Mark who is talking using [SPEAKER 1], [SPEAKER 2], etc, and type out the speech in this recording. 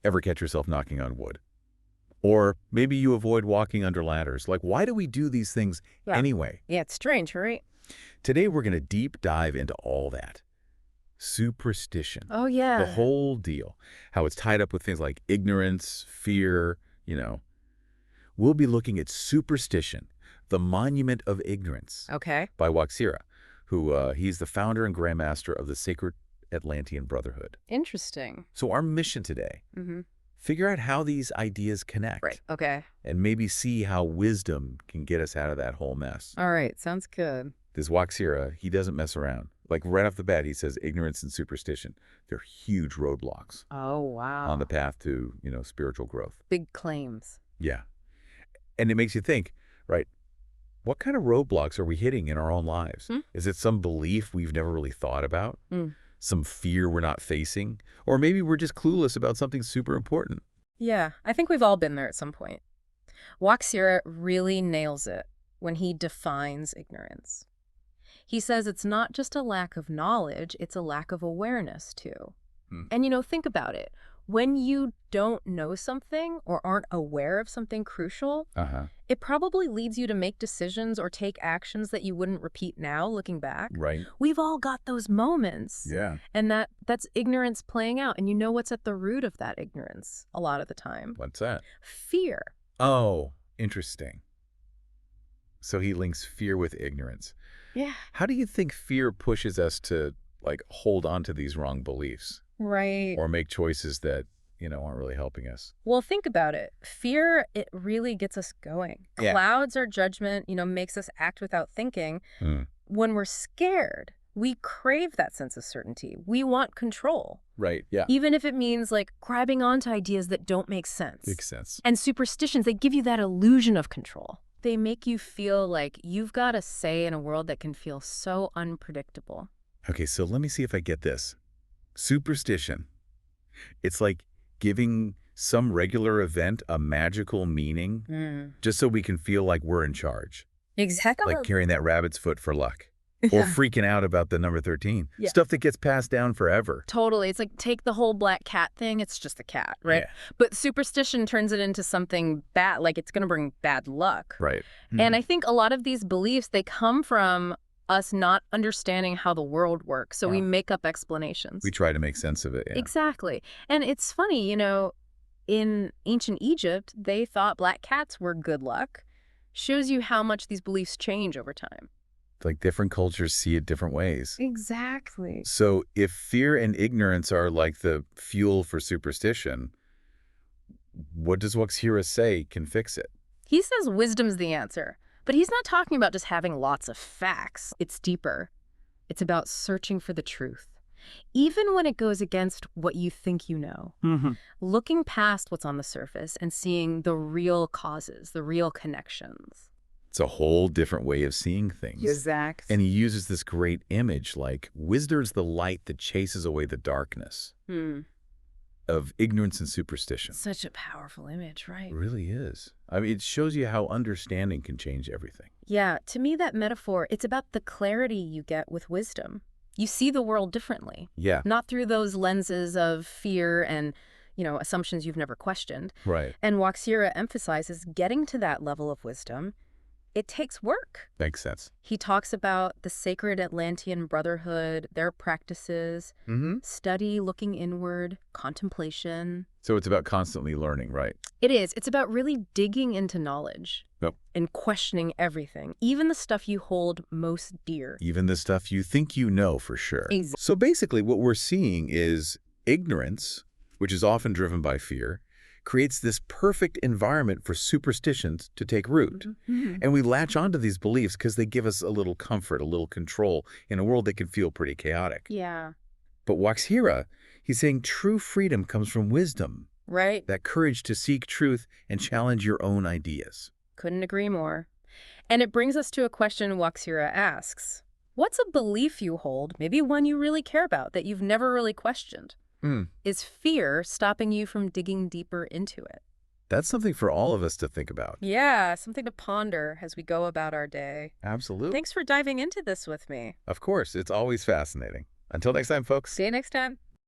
[SPEAKER 1] Ever catch yourself knocking on wood? Or maybe you avoid walking under ladders. Like, why do we do these things anyway?
[SPEAKER 2] Yeah, it's strange, right?
[SPEAKER 1] Today, we're going to deep dive into all that. Superstition.
[SPEAKER 2] Oh, yeah.
[SPEAKER 1] The whole deal. How it's tied up with things like ignorance, fear, We'll be looking at Superstition, the Monument of Ignorance.
[SPEAKER 2] Okay.
[SPEAKER 1] By Waxira, who he's the founder and grandmaster of the Sacred Atlantean Brotherhood.
[SPEAKER 2] Interesting.
[SPEAKER 1] So our mission today, figure out how these ideas connect.
[SPEAKER 2] Right. Okay.
[SPEAKER 1] And maybe see how wisdom can get us out of that whole mess.
[SPEAKER 2] All right. Sounds good.
[SPEAKER 1] This Waxira, he doesn't mess around. Like right off the bat, he says ignorance and superstition, they're huge roadblocks.
[SPEAKER 2] Oh, wow.
[SPEAKER 1] On the path to, spiritual growth.
[SPEAKER 2] Big claims.
[SPEAKER 1] Yeah. And it makes you think, right, what kind of roadblocks are we hitting in our own lives? Is it some belief we've never really thought about? Some fear we're not facing? Or maybe we're just clueless about something super important?
[SPEAKER 2] Yeah, I think we've all been there at some point. Waxira really nails it when he defines ignorance. He says it's not just a lack of knowledge, it's a lack of awareness, too. And, think about it. When you don't know something or aren't aware of something crucial, it probably leads you to make decisions or take actions that you wouldn't repeat now, looking back.
[SPEAKER 1] Right.
[SPEAKER 2] We've all got those moments.
[SPEAKER 1] Yeah.
[SPEAKER 2] And that's ignorance playing out. And you know what's at the root of that ignorance a lot of the time?
[SPEAKER 1] What's that?
[SPEAKER 2] Fear.
[SPEAKER 1] Oh, interesting. So he links fear with ignorance.
[SPEAKER 2] Yeah.
[SPEAKER 1] How do you think fear pushes us to, hold on to these wrong beliefs?
[SPEAKER 2] Right.
[SPEAKER 1] Or make choices that, aren't really helping us?
[SPEAKER 2] Well, think about it. Fear, it really gets us going.
[SPEAKER 1] Yeah.
[SPEAKER 2] Clouds our judgment, makes us act without thinking. When we're scared, we crave that sense of certainty. We want control.
[SPEAKER 1] Right, yeah.
[SPEAKER 2] Even if it means, grabbing onto ideas that don't make sense.
[SPEAKER 1] Makes sense.
[SPEAKER 2] And superstitions, they give you that illusion of control. They make you feel like you've got a say in a world that can feel so unpredictable.
[SPEAKER 1] Okay, so let me see if I get this. Superstition. It's like giving some regular event a magical meaning just so we can feel like we're in charge.
[SPEAKER 2] Exactly.
[SPEAKER 1] Like carrying that rabbit's foot for luck. Or freaking out about the number 13.
[SPEAKER 2] Yeah.
[SPEAKER 1] Stuff that gets passed down forever.
[SPEAKER 2] Totally. It's like take the whole black cat thing. It's just a cat, right?
[SPEAKER 1] Yeah.
[SPEAKER 2] But superstition turns it into something bad, like it's going to bring bad luck.
[SPEAKER 1] Right.
[SPEAKER 2] And I think a lot of these beliefs, they come from us not understanding how the world works. So we make up explanations.
[SPEAKER 1] We try to make sense of it. Yeah.
[SPEAKER 2] Exactly. And it's funny, in ancient Egypt, they thought black cats were good luck. Shows you how much these beliefs change over time.
[SPEAKER 1] Like different cultures see it different ways.
[SPEAKER 2] Exactly.
[SPEAKER 1] So if fear and ignorance are like the fuel for superstition, what does Waxira say can fix it?
[SPEAKER 2] He says wisdom's the answer. But he's not talking about just having lots of facts. It's deeper. It's about searching for the truth. Even when it goes against what you think you know. Looking past what's on the surface and seeing the real causes, the real connections.
[SPEAKER 1] It's a whole different way of seeing things.
[SPEAKER 2] Exactly.
[SPEAKER 1] And he uses this great image like wisdom's the light that chases away the darkness of ignorance and superstition.
[SPEAKER 2] Such a powerful image, right?
[SPEAKER 1] It really is. I mean, it shows you how understanding can change everything.
[SPEAKER 2] Yeah, to me that metaphor, it's about the clarity you get with wisdom. You see the world differently.
[SPEAKER 1] Yeah.
[SPEAKER 2] Not through those lenses of fear and, assumptions you've never questioned.
[SPEAKER 1] Right.
[SPEAKER 2] And Waxira emphasizes getting to that level of wisdom, it takes work.
[SPEAKER 1] Makes sense.
[SPEAKER 2] He talks about the Sacred Atlantean Brotherhood, their practices, study, looking inward, contemplation.
[SPEAKER 1] So it's about constantly learning, right?
[SPEAKER 2] It is. It's about really digging into knowledge and questioning everything, even the stuff you hold most dear.
[SPEAKER 1] Even the stuff you think you know for sure.
[SPEAKER 2] Exactly.
[SPEAKER 1] So basically what we're seeing is ignorance, which is often driven by fear, creates this perfect environment for superstitions to take root. And we latch onto these beliefs because they give us a little comfort, a little control in a world that can feel pretty chaotic.
[SPEAKER 2] Yeah.
[SPEAKER 1] But Waxira, he's saying true freedom comes from wisdom.
[SPEAKER 2] Right.
[SPEAKER 1] That courage to seek truth and challenge your own ideas.
[SPEAKER 2] Couldn't agree more. And it brings us to a question Waxira asks. What's a belief you hold, maybe one you really care about, that you've never really questioned? Is fear stopping you from digging deeper into it?
[SPEAKER 1] That's something for all of us to think about.
[SPEAKER 2] Yeah, something to ponder as we go about our day.
[SPEAKER 1] Absolutely.
[SPEAKER 2] Thanks for diving into this with me.
[SPEAKER 1] Of course, it's always fascinating. Until next time, folks.
[SPEAKER 2] See you next time.